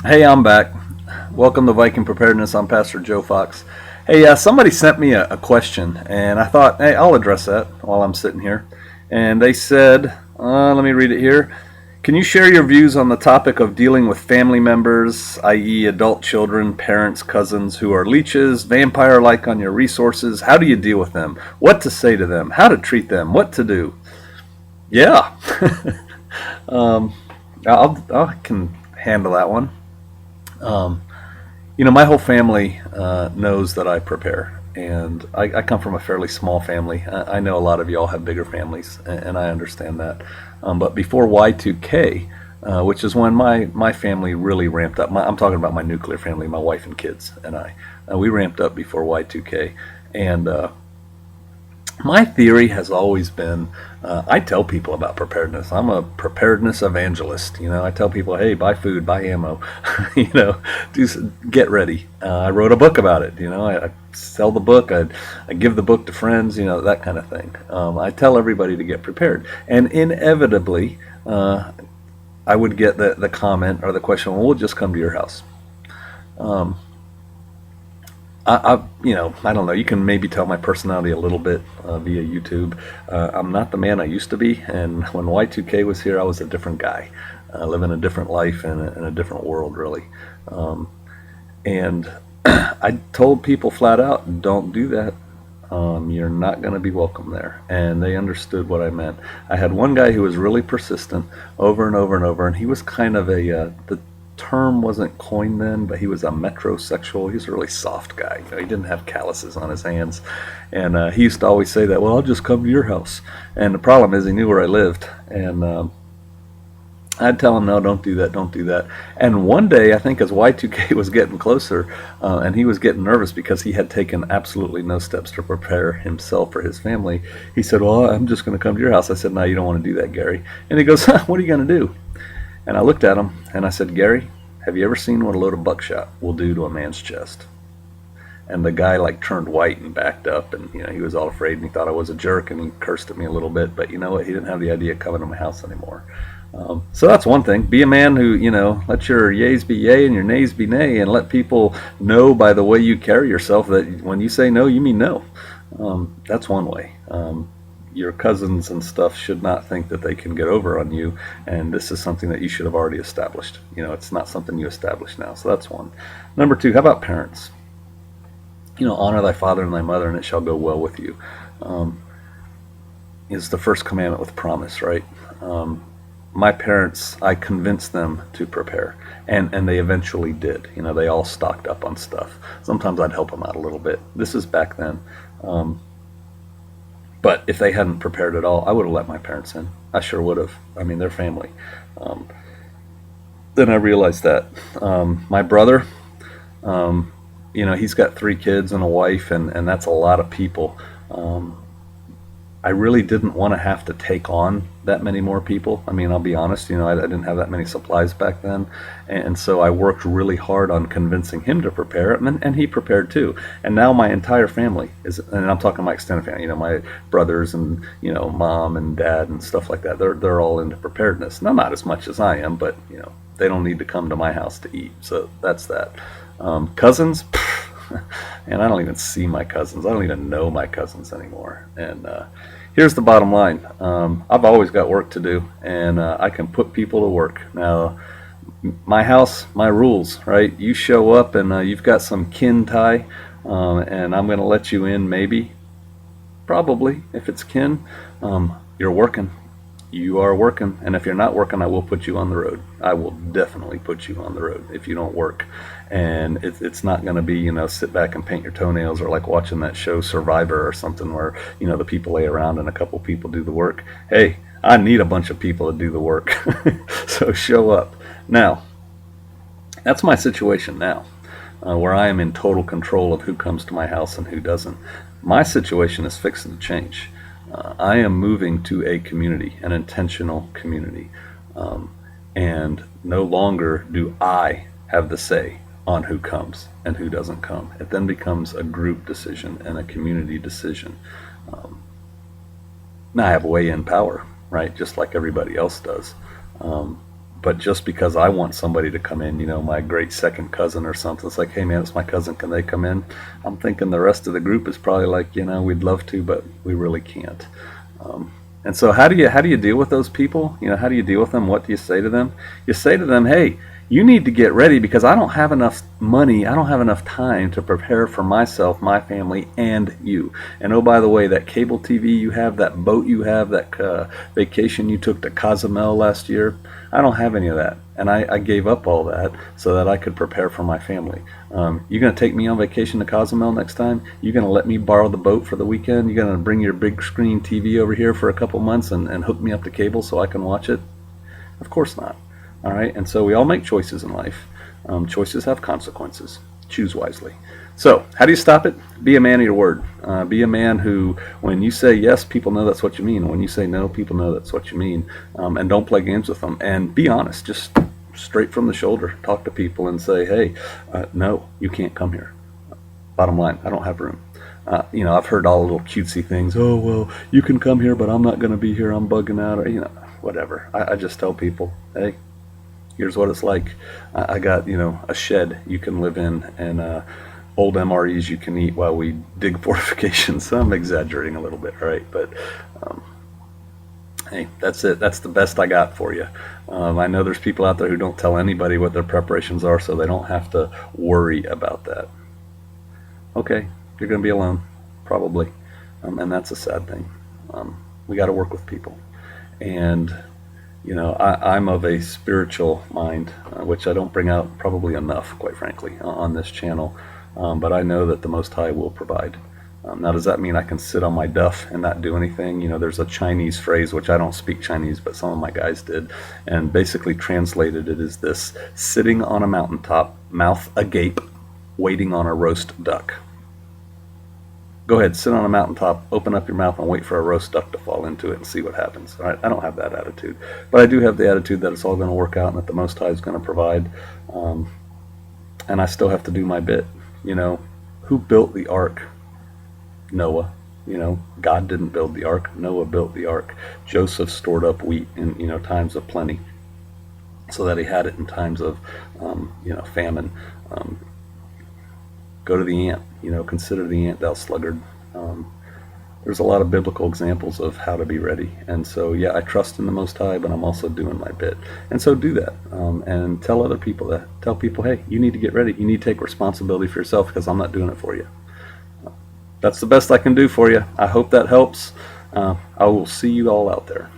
Hey, I'm back. Welcome to Viking Preparedness. I'm Pastor Joe Fox. Hey, somebody sent me a question, and I thought, hey, I'll address that while I'm sitting here. And they said, let me read it here. Can you share your views on the topic of dealing with family members, i.e., adult children, parents, cousins who are leeches, vampire like on your resources? How do you deal with them? What to say to them? How to treat them? What to do? Yeah, um, I can handle that one. Um, my whole family knows that I prepare, and I come from a fairly small family. I know a lot of y'all have bigger families, and I understand that. But before Y2K, which is when my family really ramped up. I'm talking about my nuclear family, my wife and kids, and I. We ramped up before Y2K, and my theory has always been I tell people about preparedness. I'm a preparedness evangelist. I tell people, hey, buy food, buy ammo, get ready. I wrote a book about it. I sell the book, I give the book to friends, that kind of thing. I tell everybody to get prepared. And inevitably, I would get the comment or the question, well, we'll just come to your house. Um, I don't know. You can maybe tell my personality a little bit via YouTube. I'm not the man I used to be, and when Y2K was here, I was a different guy, living a different life in a different world, really. Um, and I told people flat out, don't do that. You're not going to be welcome there. And they understood what I meant. I had one guy who was really persistent over and over and over, and he was kind of the term wasn't coined then, but he was a metrosexual. He was a really soft guy. He didn't have calluses on his hands. And he used to always say that, well, I'll just come to your house. And the problem is he knew where I lived. And I'd tell him, no, don't do that, don't do that. And one day, I think as Y2K was getting closer, and he was getting nervous because he had taken absolutely no steps to prepare himself or his family, he said, well, I'm just going to come to your house. I said, no, you don't want to do that, Gary. And he goes, what are you going to do? And I looked at him and I said, Gary, have you ever seen what a load of buckshot will do to a man's chest? And the guy like turned white and backed up, and he was all afraid, and he thought I was a jerk, and he cursed at me a little bit. But you know what? He didn't have the idea of coming to my house anymore. So that's one thing. Be a man who let your yays be yay and your nays be nay, and let people know by the way you carry yourself that when you say no, you mean no. That's one way. Your cousins and stuff should not think that they can get over on you, and this is something that you should have already established. It's not something you establish now. So that's one. Number two, how about parents? Honor thy father and thy mother, and it shall go well with you. Um, is the first commandment with promise, right? My parents, I convinced them to prepare, and they eventually did. They all stocked up on stuff. Sometimes I'd help them out a little bit. This is back then. But if they hadn't prepared at all, I would have let my parents in. I sure would have. I mean, they're family. Um, then I realized that my brother, he's got 3 kids and a wife, and that's a lot of people. Um, I really didn't want to have to take on that many more people. I mean, I'll be honest, I didn't have that many supplies back then. And so I worked really hard on convincing him to prepare, and he prepared too. And now my entire family is, and I'm talking my extended family, my brothers and, mom and dad and stuff like that. They're all into preparedness. Now, not as much as I am, but, they don't need to come to my house to eat. So that's that. Cousins, and I don't even see my cousins. I don't even know my cousins anymore. And here's the bottom line. I've always got work to do, and I can put people to work. Now, my house, my rules, right? You show up and you've got some kin tie, and I'm going to let you in maybe, probably, if it's kin. You're working. You are working, and if you're not working, I will put you on the road. I will definitely put you on the road if you don't work. And it's not going to be, sit back and paint your toenails, or like watching that show Survivor or something where, the people lay around and a couple people do the work. Hey, I need a bunch of people to do the work. So show up. Now, that's my situation now, where I am in total control of who comes to my house and who doesn't. My situation is fixing to change. I am moving to a community, an intentional community, and no longer do I have the say on who comes and who doesn't come. It then becomes a group decision and a community decision. Um, Now I have weigh-in power, right, just like everybody else does. But just because I want somebody to come in, my great second cousin or something, it's like, hey man, it's my cousin, can they come in? I'm thinking the rest of the group is probably like, we'd love to, but we really can't. And so how do you deal with those people? How do you deal with them? What do you say to them? You say to them, hey, you need to get ready because I don't have enough money, I don't have enough time to prepare for myself, my family, and you. And oh, by the way, that cable TV you have, that boat you have, that vacation you took to Cozumel last year, I don't have any of that. And I gave up all that so that I could prepare for my family. You're going to take me on vacation to Cozumel next time? You're going to let me borrow the boat for the weekend? You're going to bring your big screen TV over here for a couple months and hook me up to cable so I can watch it? Of course not. All right, and so we all make choices in life. Choices have consequences. Choose wisely. So, how do you stop it? Be a man of your word. Be a man who, when you say yes, people know that's what you mean. When you say no, people know that's what you mean. And don't play games with them. And be honest. Just straight from the shoulder. Talk to people and say, hey, no, you can't come here. Bottom line, I don't have room. I've heard all the little cutesy things. Oh, well, you can come here, but I'm not going to be here. I'm bugging out. Or, whatever. I just tell people, hey, here's what it's like. I got, a shed you can live in and old MREs you can eat while we dig fortifications. So I'm exaggerating a little bit, right? But hey, that's it. That's the best I got for you. I know there's people out there who don't tell anybody what their preparations are, so they don't have to worry about that. Okay, you're going to be alone, probably. And that's a sad thing. We got to work with people. And I'm of a spiritual mind, which I don't bring out probably enough, quite frankly, on this channel. But I know that the Most High will provide. Now, does that mean I can sit on my duff and not do anything? There's a Chinese phrase, which I don't speak Chinese, but some of my guys did, and basically translated it as this: sitting on a mountaintop, mouth agape, waiting on a roast duck. Go ahead, sit on a mountaintop, open up your mouth, and wait for a roast duck to fall into it and see what happens. All right? I don't have that attitude. But I do have the attitude that it's all going to work out and that the Most High is going to provide. And I still have to do my bit. Who built the ark? Noah. God didn't build the ark. Noah built the ark. Joseph stored up wheat in, times of plenty so that he had it in times of, famine. Go to the ant, consider the ant, thou sluggard. There's a lot of biblical examples of how to be ready. And so, yeah, I trust in the Most High, but I'm also doing my bit. And so do that. And tell other people that. Tell people, hey, you need to get ready. You need to take responsibility for yourself because I'm not doing it for you. That's the best I can do for you. I hope that helps. I will see you all out there.